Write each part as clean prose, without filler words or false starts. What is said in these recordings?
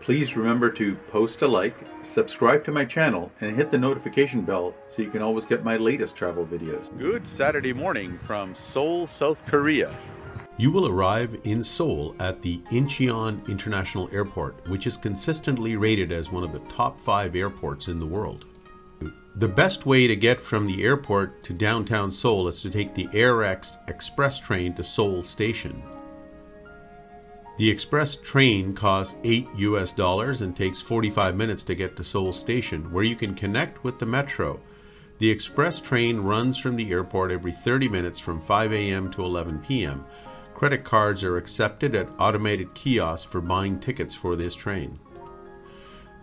Please remember to post a like, subscribe to my channel, and hit the notification bell so you can always get my latest travel videos. Good Saturday morning from Seoul, South Korea. You will arrive in Seoul at the Incheon International Airport, which is consistently rated as one of the top 5 airports in the world. The best way to get from the airport to downtown Seoul is to take the AirX express train to Seoul Station. The express train costs $8 and takes 45 minutes to get to Seoul Station, where you can connect with the metro. The express train runs from the airport every 30 minutes from 5 a.m. to 11 p.m. Credit cards are accepted at automated kiosks for buying tickets for this train.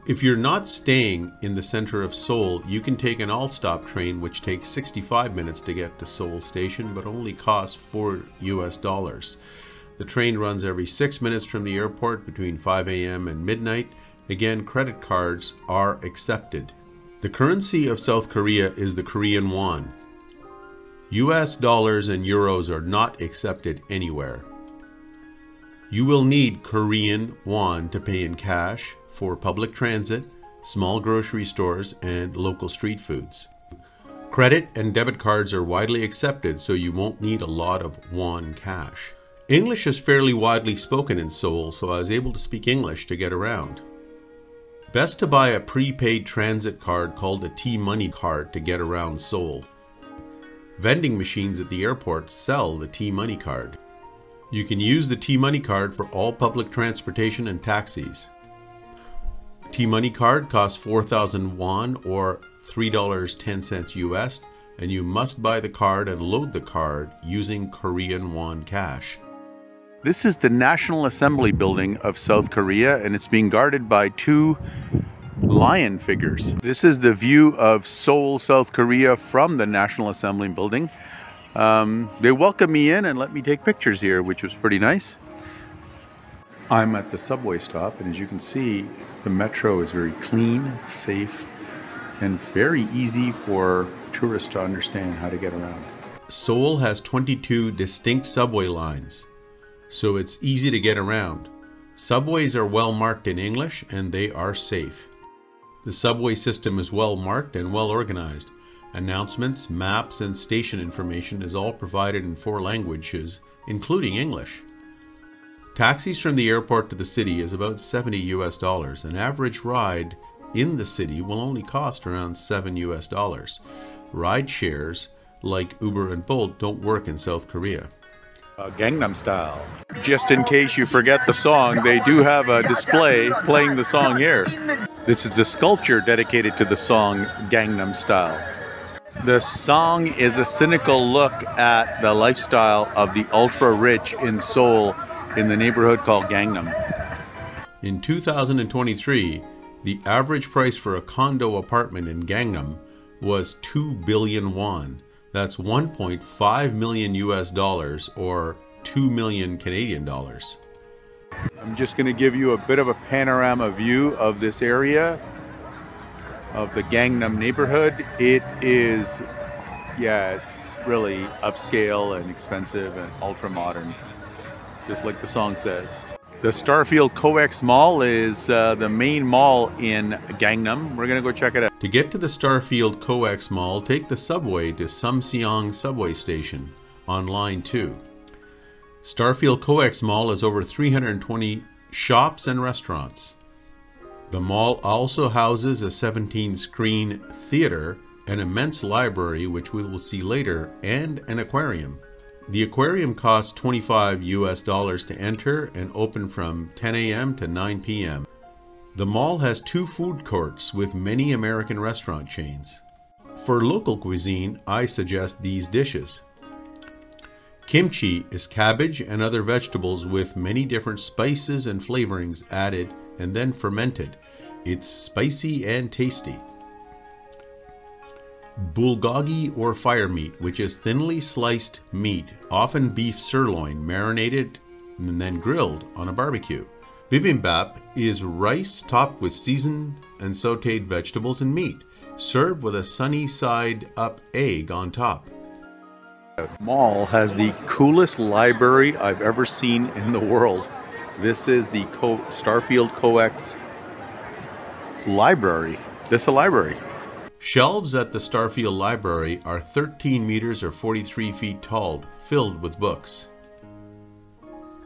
If you're not staying in the center of Seoul, you can take an all-stop train which takes 65 minutes to get to Seoul Station but only costs $4. The train runs every 6 minutes from the airport between 5 a.m. and midnight. Again, credit cards are accepted. The currency of South Korea is the Korean won. US dollars and euros are not accepted anywhere. You will need Korean won to pay in cash for public transit, small grocery stores, and local street foods. Credit and debit cards are widely accepted, so you won't need a lot of won cash. English is fairly widely spoken in Seoul, so I was able to speak English to get around. Best to buy a prepaid transit card called a T-Money card to get around Seoul. Vending machines at the airport sell the T-Money card. You can use the T-Money card for all public transportation and taxis. T-Money card costs 4,000 won or $3.10 US, and you must buy the card and load the card using Korean won cash. This is the National Assembly building of South Korea, and it's being guarded by 2 lion figures. This is the view of Seoul, South Korea from the National Assembly building. They welcomed me in and let me take pictures here, which was pretty nice. I'm at the subway stop, and as you can see, the metro is very clean, safe, and very easy for tourists to understand how to get around. Seoul has 22 distinct subway lines, so it's easy to get around. Subways are well marked in English and they are safe. The subway system is well marked and well organized. Announcements, maps, and station information is all provided in 4 languages, including English. Taxis from the airport to the city is about $70 US. An average ride in the city will only cost around $7 US. Ride shares like Uber and Bolt don't work in South Korea. Gangnam Style. Just in case you forget the song, they do have a display playing the song here. This is the sculpture dedicated to the song Gangnam Style. The song is a cynical look at the lifestyle of the ultra-rich in Seoul in the neighborhood called Gangnam. In 2023, the average price for a condo apartment in Gangnam was 2 billion won. That's 1.5 million US dollars or 2 million Canadian dollars. I'm just going to give you a bit of a panorama view of this area of the Gangnam neighborhood. It is, it's really upscale and expensive and ultra modern, just like the song says. The Starfield COEX Mall is the main mall in Gangnam. We're going to go check it out. To get to the Starfield COEX Mall, take the subway to Samseong subway station on line 2. Starfield COEX Mall has over 320 shops and restaurants. The mall also houses a 17-screen theater, an immense library, which we will see later, and an aquarium. The aquarium costs $25 US to enter and open from 10 a.m. to 9 p.m. The mall has 2 food courts with many American restaurant chains. For local cuisine, I suggest these dishes. Kimchi is cabbage and other vegetables with many different spices and flavorings added and then fermented. It's spicy and tasty. Bulgogi or fire meat, which is thinly sliced meat, often beef sirloin, marinated and then grilled on a barbecue. Bibimbap is rice topped with seasoned and sautéed vegetables and meat, served with a sunny side up egg on top. The mall has the coolest library I've ever seen in the world. This is the Starfield COEX library. This a library. Shelves at the Starfield Library are 13 meters or 43 feet tall, filled with books.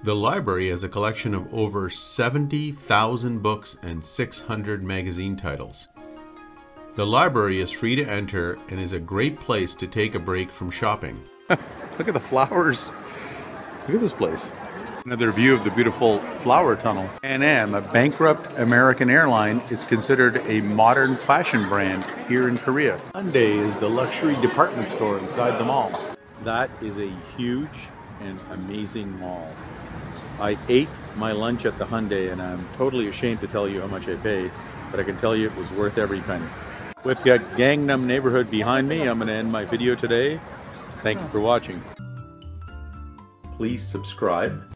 The library has a collection of over 70,000 books and 600 magazine titles. The library is free to enter and is a great place to take a break from shopping. Look at the flowers. Look at this place. Another view of the beautiful flower tunnel. Pan Am, a bankrupt American airline, is considered a modern fashion brand here in Korea. Hyundai is the luxury department store inside the mall. That is a huge and amazing mall. I ate my lunch at the Hyundai and I'm totally ashamed to tell you how much I paid, but I can tell you it was worth every penny. With that Gangnam neighborhood behind me, I'm going to end my video today. Thank you for watching. Please subscribe,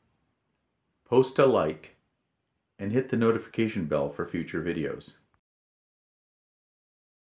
post a like, and hit the notification bell for future videos.